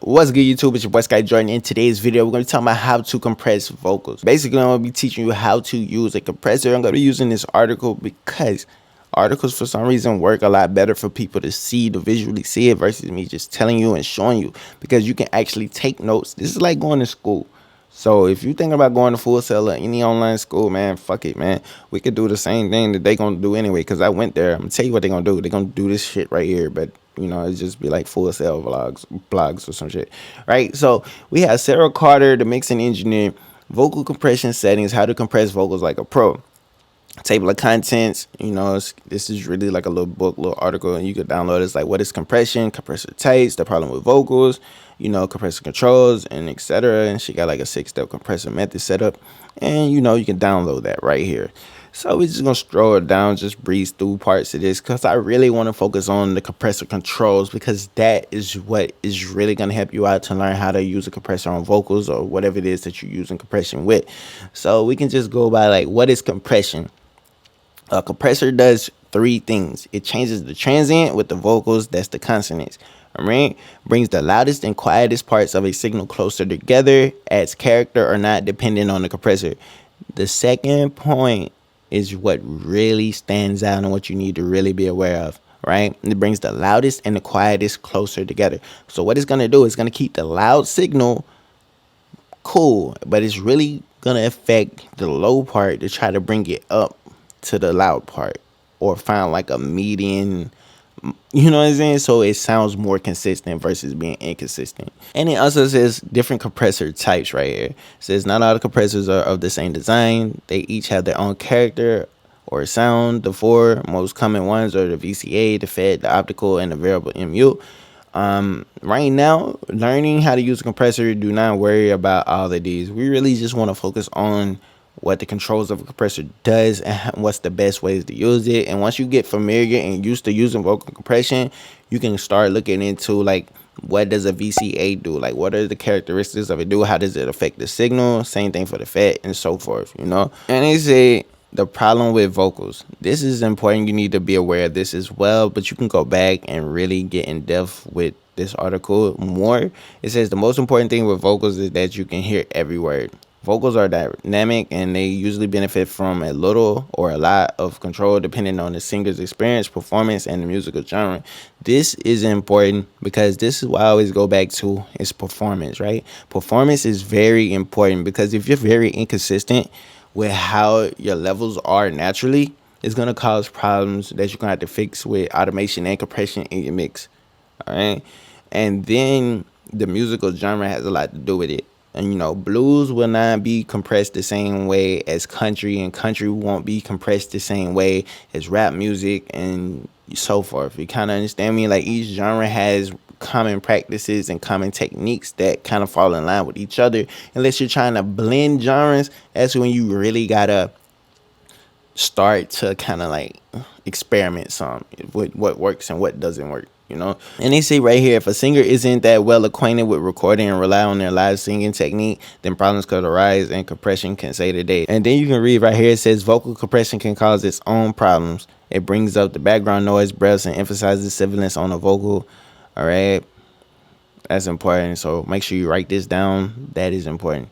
What's good, YouTube? It's your boy Sky Jordan. In today's video, we're going to be talking about how to compress vocals. Basically, I'm going to be teaching you how to use a compressor. I'm going to be using this article because articles for some reason work a lot better for people to see, to visually see it, versus me just telling you and showing you, because you can actually take notes. This is like going to school. So if you think about going to Full Sail or any online school, man, fuck it, man. We could do the same thing that they gonna do anyway. Cause I went there. I'm gonna tell you what they gonna do. They gonna do this shit right here, but you know, it just be like Full Sail blogs or some shit, right? So we have Sarah Carter, the mixing engineer, vocal compression settings, how to compress vocals like a pro. Table of contents, you know, this is really like a little book, little article, and you could download it. It's like, what is compression, compressor types, the problem with vocals, you know, compressor controls, and etc. And she got like a 6-step compressor method set up, and you know, you can download that right here. So we're just gonna stroll it down, just breeze through parts of this, because I really want to focus on the compressor controls, because that is what is really gonna help you out to learn how to use a compressor on vocals or whatever it is that you're using compression with. So we can just go by like, what is compression? A compressor does three things. It changes the transient with the vocals, that's the consonants. All right, brings the loudest and quietest parts of a signal closer together, adds character or not depending on the compressor. The second point is what really stands out and what you need to really be aware of, right? It brings the loudest and the quietest closer together. So what it's going to do is going to keep the loud signal cool, but it's really going to affect the low part to try to bring it up to the loud part, or find like a median, you know what I'm saying, so it sounds more consistent versus being inconsistent. And it also says different compressor types right here. It says not all the compressors are of the same design. They each have their own character or sound. The four most common ones are the VCA, the FET, the optical, and the variable MU. Right now, learning how to use a compressor, do not worry about all of these. We really just want to focus on what the controls of a compressor does and what's the best ways to use it. And once you get familiar and used to using vocal compression, you can start looking into like, what does a VCA do? Like, what are the characteristics of it do? How does it affect the signal? Same thing for the FET and so forth, you know? And they say the problem with vocals. This is important. You need to be aware of this as well, but you can go back and really get in depth with this article more. It says the most important thing with vocals is that you can hear every word. Vocals are dynamic and they usually benefit from a little or a lot of control depending on the singer's experience, performance, and the musical genre. This is important because this is what I always go back to, is performance, right? Performance is very important, because if you're very inconsistent with how your levels are naturally, it's going to cause problems that you're going to have to fix with automation and compression in your mix. All right. And then the musical genre has a lot to do with it. And you know, blues will not be compressed the same way as country, and country won't be compressed the same way as rap music, and so forth. You kind of understand me? Like, each genre has common practices and common techniques that kind of fall in line with each other. Unless you're trying to blend genres, that's when you really gotta start to kind of like experiment some with what works and what doesn't work, you know. And they say right here, if a singer isn't that well acquainted with recording and rely on their live singing technique, then problems could arise and compression can save the day. And then you can read right here, it says vocal compression can cause its own problems. It brings up the background noise, breaths, and emphasizes sibilance on the vocal. All right, that's important, so make sure you write this down. That is important.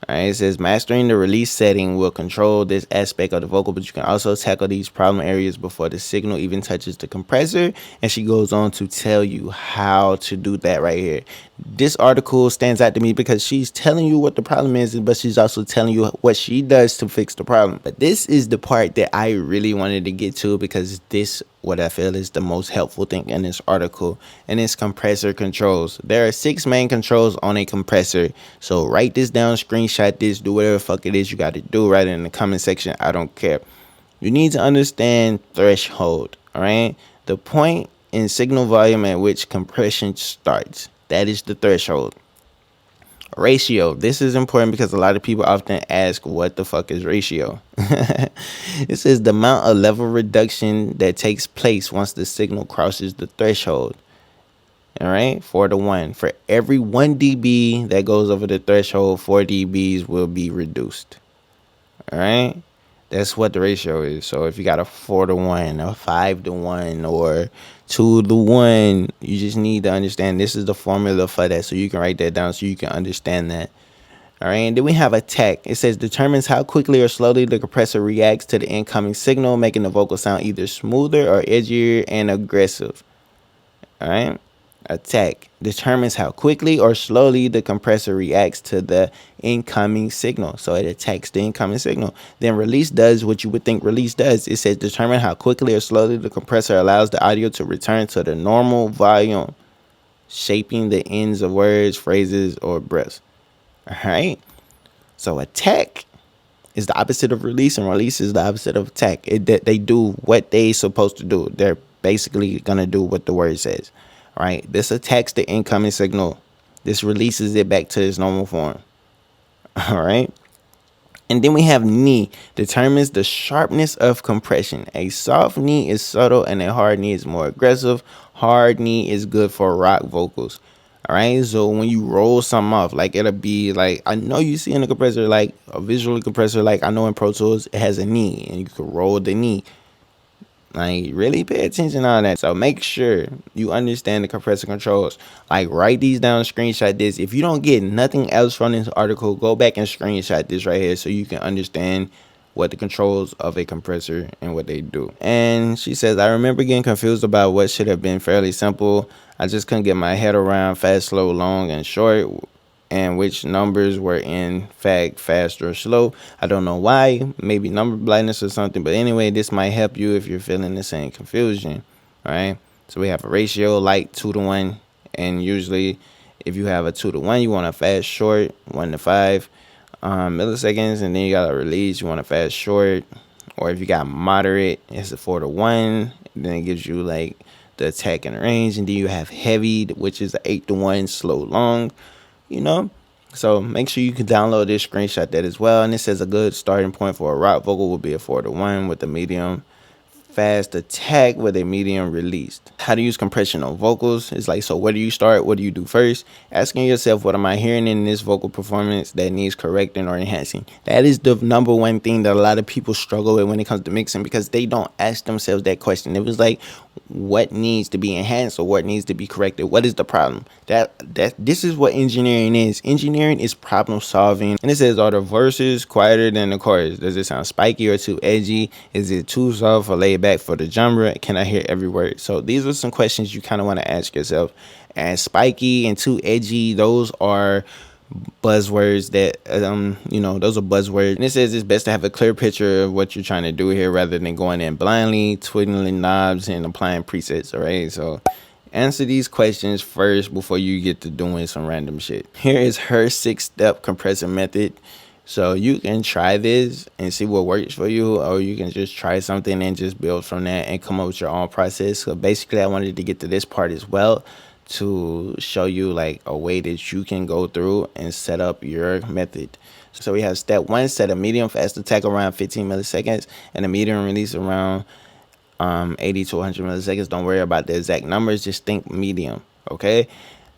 All right, it says mastering the release setting will control this aspect of the vocal, but you can also tackle these problem areas before the signal even touches the compressor. And she goes on to tell you how to do that right here. This article stands out to me because she's telling you what the problem is, but she's also telling you what she does to fix the problem. But this is the part that I really wanted to get to, because this, what I feel, is the most helpful thing in this article, and it's compressor controls. There are 6 main controls on a compressor. So write this down, screenshot this, do whatever the fuck it is you got to do. Write it in the comment section. I don't care. You need to understand threshold. All right, the point in signal volume at which compression starts. That is the threshold. Ratio. This is important because a lot of people often ask, what the fuck is ratio? It says the amount of level reduction that takes place once the signal crosses the threshold. All right, 4:1. For every 1 dB that goes over the threshold, 4 dBs will be reduced. All right, That's what the ratio is. So if you got a 4-to-1, a 5-to-1, or 2-to-1, you just need to understand this is the formula for that. So you can write that down so you can understand that. All right, and then we have attack. It says determines how quickly or slowly the compressor reacts to the incoming signal, making the vocal sound either smoother or edgier and aggressive. All right. Attack determines how quickly or slowly the compressor reacts to the incoming signal. So it attacks the incoming signal. Then release does what you would think release does. It says determine how quickly or slowly the compressor allows the audio to return to the normal volume, shaping the ends of words, phrases, or breaths. All right. So attack is the opposite of release, and release is the opposite of attack. They do what they supposed to do. They're basically gonna do what the word says. All right. This attacks the incoming signal. This releases it back to its normal form. All right. And then we have knee, determines the sharpness of compression. A soft knee is subtle and a hard knee is more aggressive. Hard knee is good for rock vocals. All right. So when you roll something off, like it'll be like, I know you see in a compressor, like a visual compressor, like I know in Pro Tools, it has a knee and you can roll the knee. Like, really pay attention on that. So make sure you understand the compressor controls. Like, write these down, screenshot this. If you don't get nothing else from this article, go back and screenshot this right here so you can understand what the controls of a compressor and what they do. And she says, I remember getting confused about what should have been fairly simple. I just couldn't get my head around fast, slow, long, and short, and which numbers were in fact fast or slow. I don't know why, maybe number blindness or something, but anyway, this might help you if you're feeling the same confusion. All right, so we have a ratio like 2-to-1, and usually if you have a 2-to-1, you want a fast short 1-to-5 milliseconds, and then you got a release, you want a fast short. Or if you got moderate, it's a 4-to-1, then it gives you like the attack and range. And then you have heavy, which is a 8-to-1 slow long, you know. So make sure you can download this, screenshot that as well. And it says a good starting point for a rock vocal would be a 4-to-1 with a medium fast attack with a medium released. How to use compression on vocals is like, so where do you start? What do you do first? Asking yourself, what am I hearing in this vocal performance that needs correcting or enhancing? That is the number one thing that a lot of people struggle with when it comes to mixing, because they don't ask themselves that question. It was like, what needs to be enhanced or what needs to be corrected? What is the problem? This is what engineering is. Engineering is problem solving. And it says, are the verses quieter than the chorus? Does it sound spiky or too edgy? Is it too soft or laid back for the genre? Can I hear every word? So these are some questions you kind of want to ask yourself. And spiky and too edgy, those are buzzwords that those are buzzwords. And it says it's best to have a clear picture of what you're trying to do here rather than going in blindly, twiddling knobs and applying presets. All right, so answer these questions first before you get to doing some random shit. Here is her 6-step compressor method. So you can try this and see what works for you, or you can just try something and just build from that and come up with your own process. So basically I wanted to get to this part as well to show you like a way that you can go through and set up your method. So we have step 1, set a medium fast attack around 15 milliseconds and a medium release around 80 to 100 milliseconds. Don't worry about the exact numbers, just think medium. Okay.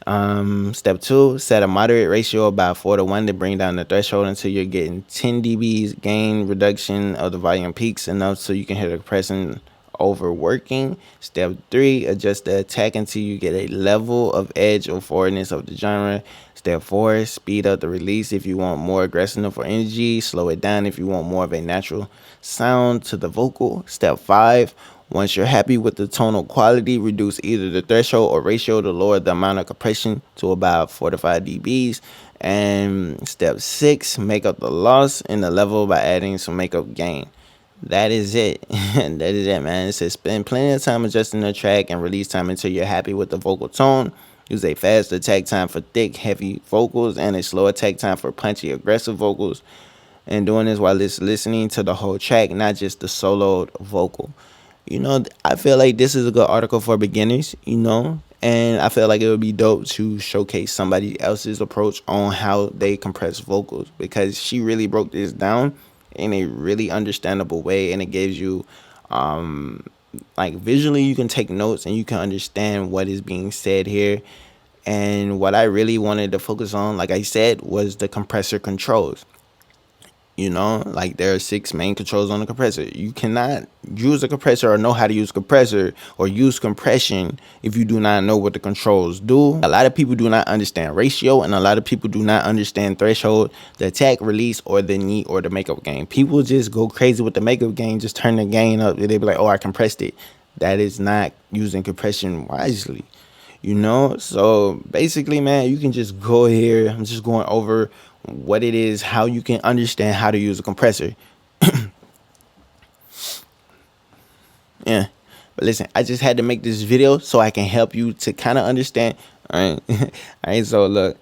Step 2, set a moderate ratio about 4-to-1 to bring down the threshold until you're getting 10 dBs gain reduction of the volume peaks enough so you can hear the compressing overworking. Step 3, adjust the attack until you get a level of edge or forwardness of the genre. Step 4, speed up the release if you want more aggressiveness or energy. Slow it down if you want more of a natural sound to the vocal. Step 5, once you're happy with the tonal quality, reduce either the threshold or ratio to lower the amount of compression to about 4 to 5 dBs. And step 6, make up the loss in the level by adding some makeup gain. That is it. That is it, man. It says spend plenty of time adjusting the track and release time until you're happy with the vocal tone. Use a fast attack time for thick, heavy vocals and a slow attack time for punchy, aggressive vocals. And doing this while it's listening to the whole track, not just the soloed vocal. You know, I feel like this is a good article for beginners, you know, and I feel like it would be dope to showcase somebody else's approach on how they compress vocals, because she really broke this down in a really understandable way, and it gives you like visually you can take notes and you can understand what is being said here. And what I really wanted to focus on, like I said, was the compressor controls. You know, like there are 6 main controls on the compressor. You cannot use a compressor or know how to use compressor or use compression if you do not know what the controls do. A lot of people do not understand ratio, and a lot of people do not understand threshold, the attack, release, or the knee or the makeup gain. People just go crazy with the makeup gain, just turn the gain up, and they be like, oh, I compressed it. That is not using compression wisely. You know, so basically, man, you can just go here. I'm just going over what it is, how you can understand how to use a compressor. Yeah. But listen, I just had to make this video so I can help you to kind of understand. All right. All right. So look,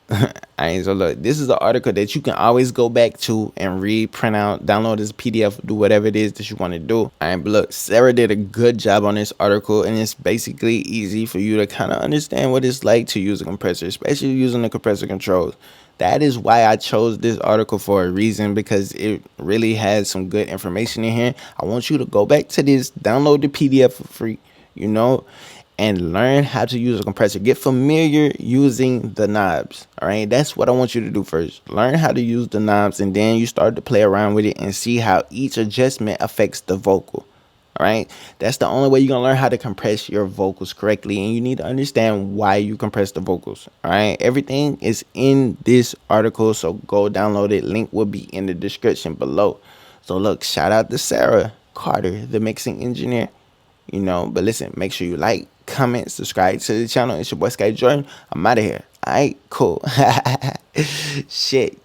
this is the article that you can always go back to and read, print out, download this PDF, do whatever it is that you want to do. All right, but look, Sarah did a good job on this article, and it's basically easy for you to kind of understand what it's like to use a compressor, especially using the compressor controls. That is why I chose this article for a reason, because it really has some good information in here. I want you to go back to this, download the PDF for free, you know, and learn how to use a compressor. Get familiar using the knobs. All right, that's what I want you to do first. Learn how to use the knobs, and then you start to play around with it and see how each adjustment affects the vocal. All right, that's the only way you're gonna learn how to compress your vocals correctly, and you need to understand why you compress the vocals. All right, everything is in this article, so go download it. Link will be in the description below. So look, shout out to Sarah Carter, the mixing engineer. You know, but listen, make sure you like, comment, subscribe to the channel. It's your boy Sky Jordan. I'm out of here. All right, cool. Shit.